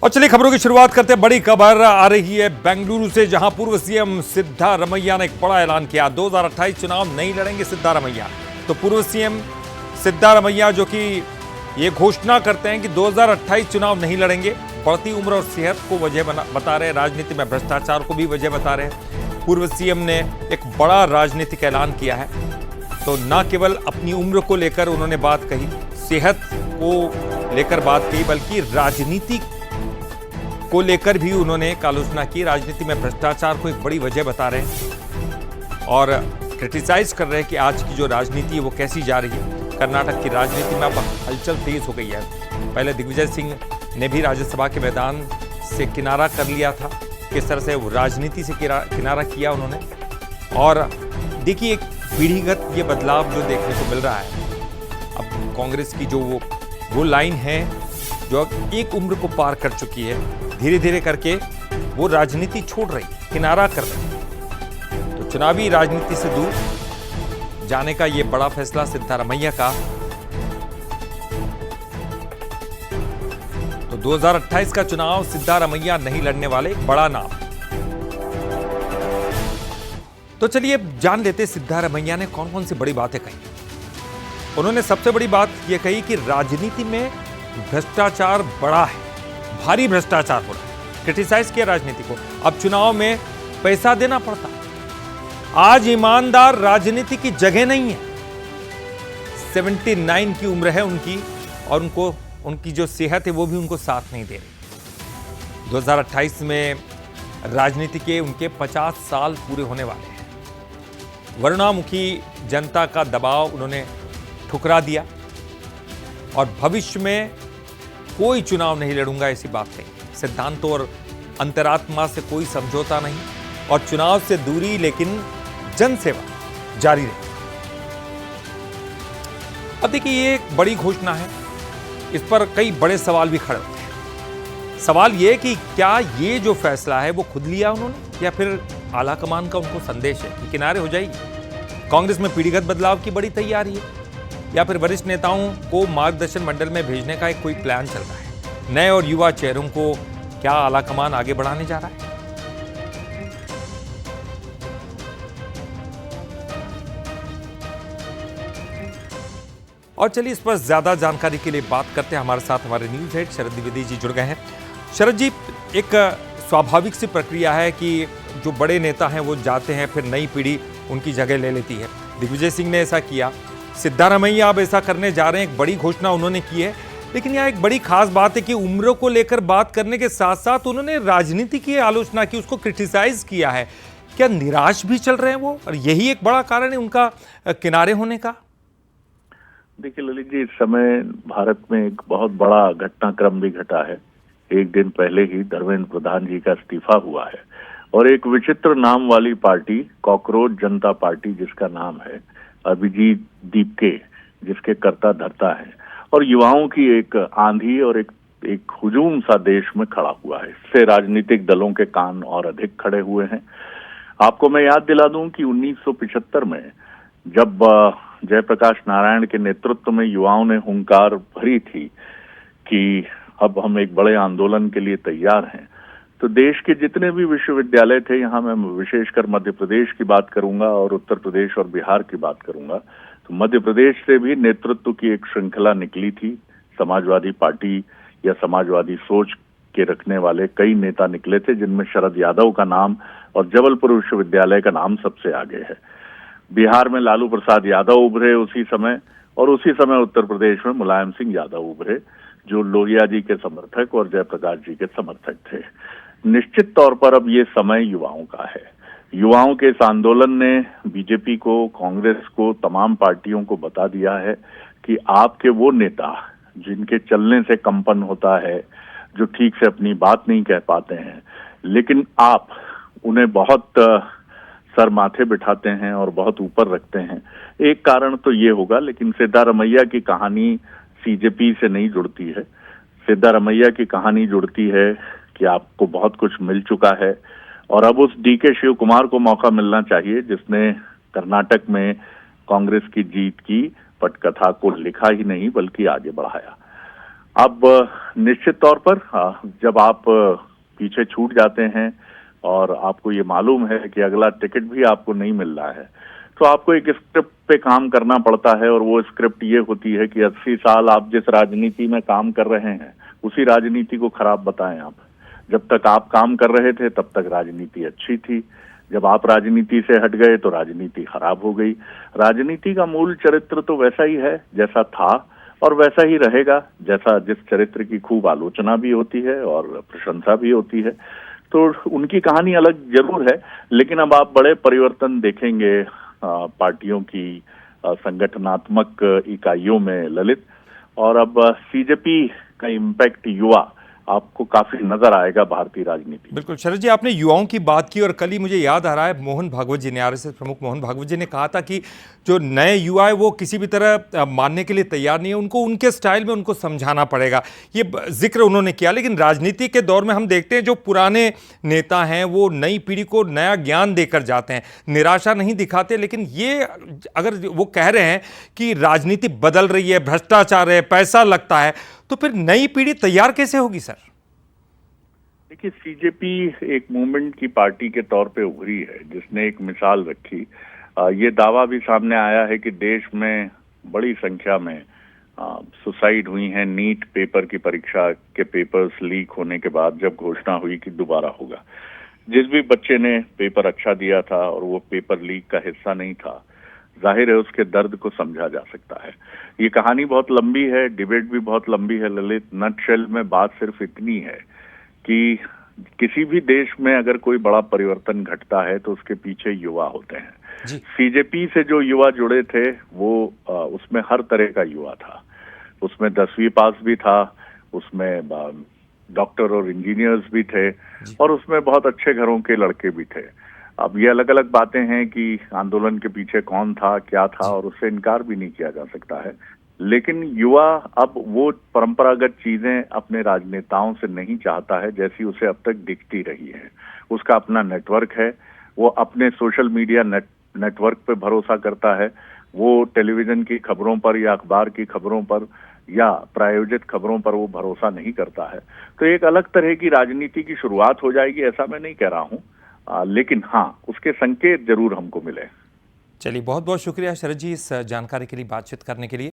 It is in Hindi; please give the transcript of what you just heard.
और चलिए खबरों की शुरुआत करते हैं। बड़ी खबर आ रही है बेंगलुरु से, जहां पूर्व सीएम सिद्धारमैया ने एक बड़ा ऐलान किया। 2028 चुनाव नहीं लड़ेंगे सिद्धारमैया। तो पूर्व सीएम सिद्धारमैया जो कि ये घोषणा करते हैं कि 2028 चुनाव नहीं लड़ेंगे। बढ़ती उम्र और सेहत को वजह बता रहे हैं, राजनीति में भ्रष्टाचार को भी वजह बता रहे हैं। पूर्व सीएम ने एक बड़ा राजनीतिक ऐलान किया है। तो न केवल अपनी उम्र को लेकर उन्होंने बात कही, सेहत को लेकर बात कही, बल्कि राजनीति को लेकर भी उन्होंने एक आलोचना की। राजनीति में भ्रष्टाचार को एक बड़ी वजह बता रहे हैं और क्रिटिसाइज कर रहे हैं कि आज की जो राजनीति है वो कैसी जा रही है। कर्नाटक की राजनीति में अब हलचल तेज हो गई है। पहले दिग्विजय सिंह ने भी राज्यसभा के मैदान से किनारा कर लिया था। किस तरह से वो राजनीति से किनारा किया उन्होंने। और देखिए, एक पीढ़ीगत ये बदलाव जो देखने को मिल रहा है। अब कांग्रेस की जो वो लाइन है जो एक उम्र को पार कर चुकी है, धीरे धीरे करके वो राजनीति छोड़ रही, किनारा कर रही। तो चुनावी राजनीति से दूर जाने का ये बड़ा फैसला सिद्धारमैया का। तो 2028 का चुनाव सिद्धारमैया नहीं लड़ने वाले, बड़ा नाम। तो चलिए जान लेते सिद्धारमैया ने कौन कौन सी बड़ी बातें कही। उन्होंने सबसे बड़ी बात यह कही कि राजनीति में भ्रष्टाचार बड़ा है, भारी भ्रष्टाचार हो रहा है। क्रिटिसाइज किया राजनीति को। अब चुनाव में पैसा देना पड़ता है। आज ईमानदार राजनीति की जगह नहीं है। 79 की उम्र है उनकी और उनकी जो सेहत है वो भी उनको साथ नहीं दे रही। 2028 में राजनीति के उनके 50 साल पूरे होने वाले हैं। वरुणामुखी जनता का दबाव उन्होंने ठुकरा दिया और भविष्य में कोई चुनाव नहीं लड़ूंगा ऐसी बात नहीं। सिद्धांतों और अंतरात्मा से कोई समझौता नहीं और चुनाव से दूरी, लेकिन जनसेवा जारी रही। अब देखिए, ये एक बड़ी घोषणा है। इस पर कई बड़े सवाल भी खड़े होते हैं। सवाल ये कि क्या ये जो फैसला है वो खुद लिया उन्होंने या फिर आलाकमान का उनको संदेश है कि किनारे हो जाएगी। कांग्रेस में पीढ़ीगत बदलाव की बड़ी तैयारी है या फिर वरिष्ठ नेताओं को मार्गदर्शन मंडल में भेजने का एक कोई प्लान चल रहा है। नए और युवा चेहरों को क्या आलाकमान आगे बढ़ाने जा रहा है। और चलिए इस पर ज्यादा जानकारी के लिए बात करते हैं। हमारे साथ हमारे न्यूज हेड शरद द्विवेदी जी जुड़ गए हैं। शरद जी, एक स्वाभाविक सी प्रक्रिया है कि जो बड़े नेता हैं वो जाते हैं, फिर नई पीढ़ी उनकी जगह ले लेती है। दिग्विजय सिंह ने ऐसा किया, सिद्धारमैया अब ऐसा करने जा रहे हैं। एक बड़ी घोषणा उन्होंने की है, लेकिन यहाँ एक बड़ी खास बात है कि उम्र को लेकर बात करने के साथ साथ उन्होंने राजनीति की आलोचना की, उसको क्रिटिसाइज किया है। क्या निराश भी चल रहे हैं वो, और यही एक बड़ा कारण है उनका किनारे होने का? देखिए ललित जी, इस समय भारत में एक बहुत बड़ा घटनाक्रम भी घटा है। एक दिन पहले ही धर्मेंद्र प्रधान जी का इस्तीफा हुआ है और एक विचित्र नाम वाली पार्टी, कॉकरोच जनता पार्टी जिसका नाम है, अभिजीत दीपके, जिसके कर्ता धर्ता है, और युवाओं की एक आंधी और एक हुजूम सा देश में खड़ा हुआ है। इससे राजनीतिक दलों के कान और अधिक खड़े हुए हैं। आपको मैं याद दिला दूं कि 1975 में जब जयप्रकाश नारायण के नेतृत्व में युवाओं ने हुंकार भरी थी कि अब हम एक बड़े आंदोलन के लिए तैयार हैं, तो देश के जितने भी विश्वविद्यालय थे, यहाँ मैं विशेषकर मध्य प्रदेश की बात करूंगा और उत्तर प्रदेश और बिहार की बात करूंगा, तो मध्य प्रदेश से भी नेतृत्व की एक श्रृंखला निकली थी। समाजवादी पार्टी या समाजवादी सोच के रखने वाले कई नेता निकले थे, जिनमें शरद यादव का नाम और जबलपुर विश्वविद्यालय का नाम सबसे आगे है। बिहार में लालू प्रसाद यादव उभरे उसी समय, और उसी समय उत्तर प्रदेश में मुलायम सिंह यादव उभरे, जो लोहिया जी के समर्थक और जयप्रकाश जी के समर्थक थे। निश्चित तौर पर अब ये समय युवाओं का है। युवाओं के इस आंदोलन ने बीजेपी को, कांग्रेस को, तमाम पार्टियों को बता दिया है कि आपके वो नेता जिनके चलने से कंपन होता है, जो ठीक से अपनी बात नहीं कह पाते हैं, लेकिन आप उन्हें बहुत सर माथे बिठाते हैं और बहुत ऊपर रखते हैं। एक कारण तो ये होगा, लेकिन सिद्धारमैया की कहानी सीजेपी से नहीं जुड़ती है। सिद्धारमैया की कहानी जुड़ती है कि आपको बहुत कुछ मिल चुका है और अब उस डीके शिव कुमार को मौका मिलना चाहिए, जिसने कर्नाटक में कांग्रेस की जीत की पटकथा को लिखा ही नहीं बल्कि आगे बढ़ाया। अब निश्चित तौर पर जब आप पीछे छूट जाते हैं और आपको ये मालूम है कि अगला टिकट भी आपको नहीं मिल रहा है, तो आपको एक स्क्रिप्ट पे काम करना पड़ता है। और वो स्क्रिप्ट ये होती है कि 80 साल आप जिस राजनीति में काम कर रहे हैं उसी राजनीति को खराब बताएं आप। जब तक आप काम कर रहे थे तब तक राजनीति अच्छी थी, जब आप राजनीति से हट गए तो राजनीति खराब हो गई। राजनीति का मूल चरित्र तो वैसा ही है जैसा था और वैसा ही रहेगा, जैसा जिस चरित्र की खूब आलोचना भी होती है और प्रशंसा भी होती है। तो उनकी कहानी अलग जरूर है, लेकिन अब आप बड़े परिवर्तन देखेंगे पार्टियों की संगठनात्मक इकाइयों में ललित। और अब सीजेपी का इम्पैक्ट युवा आपको काफी नजर आएगा भारतीय राजनीति में। बिल्कुल शरद जी, आपने युवाओं की बात की और कल ही मुझे याद आ रहा है मोहन भागवत जी ने, आरएसएस प्रमुख मोहन भागवत जी ने कहा था कि जो नए युवा है वो किसी भी तरह मानने के लिए तैयार नहीं है, उनको उनके स्टाइल में उनको समझाना पड़ेगा, ये जिक्र उन्होंने किया। लेकिन राजनीति के दौर में हम देखते हैं जो पुराने नेता हैं वो नई पीढ़ी को नया ज्ञान देकर जाते हैं, निराशा नहीं दिखाते। लेकिन ये अगर वो कह रहे हैं कि राजनीति बदल रही है, भ्रष्टाचार है, पैसा लगता है, तो फिर नई पीढ़ी तैयार कैसे होगी सर? देखिए, सीजेपी एक मूवमेंट की पार्टी के तौर पे उभरी है जिसने एक मिसाल रखी। ये दावा भी सामने आया है कि देश में बड़ी संख्या में सुसाइड हुई हैं नीट पेपर की परीक्षा के पेपर्स लीक होने के बाद, जब घोषणा हुई कि दोबारा होगा। जिस भी बच्चे ने पेपर अच्छा दिया था और वो पेपर लीक का हिस्सा नहीं था, जाहिर है उसके दर्द को समझा जा सकता है। ये कहानी बहुत लंबी है, डिबेट भी बहुत लंबी है ललित। नटशेल में बात सिर्फ इतनी है कि किसी भी देश में अगर कोई बड़ा परिवर्तन घटता है तो उसके पीछे युवा होते हैं। सीजेपी से जो युवा जुड़े थे वो उसमें हर तरह का युवा था। उसमें 10वीं पास भी था, उसमें डॉक्टर और इंजीनियर्स भी थे और उसमें बहुत अच्छे घरों के लड़के भी थे। अब ये अलग अलग बातें हैं कि आंदोलन के पीछे कौन था, क्या था, और उससे इनकार भी नहीं किया जा सकता है। लेकिन युवा अब वो परंपरागत चीजें अपने राजनेताओं से नहीं चाहता है जैसी उसे अब तक दिखती रही है। उसका अपना नेटवर्क है, वो अपने सोशल मीडिया नेटवर्क पे भरोसा करता है। वो टेलीविजन की खबरों पर या अखबार की खबरों पर या प्रायोजित खबरों पर वो भरोसा नहीं करता है। तो एक अलग तरह की राजनीति की शुरुआत हो जाएगी, ऐसा मैं नहीं कह रहा हूँ, लेकिन हाँ, उसके संकेत जरूर हमको मिले। चलिए, बहुत बहुत शुक्रिया शरद जी इस जानकारी के लिए, बातचीत करने के लिए।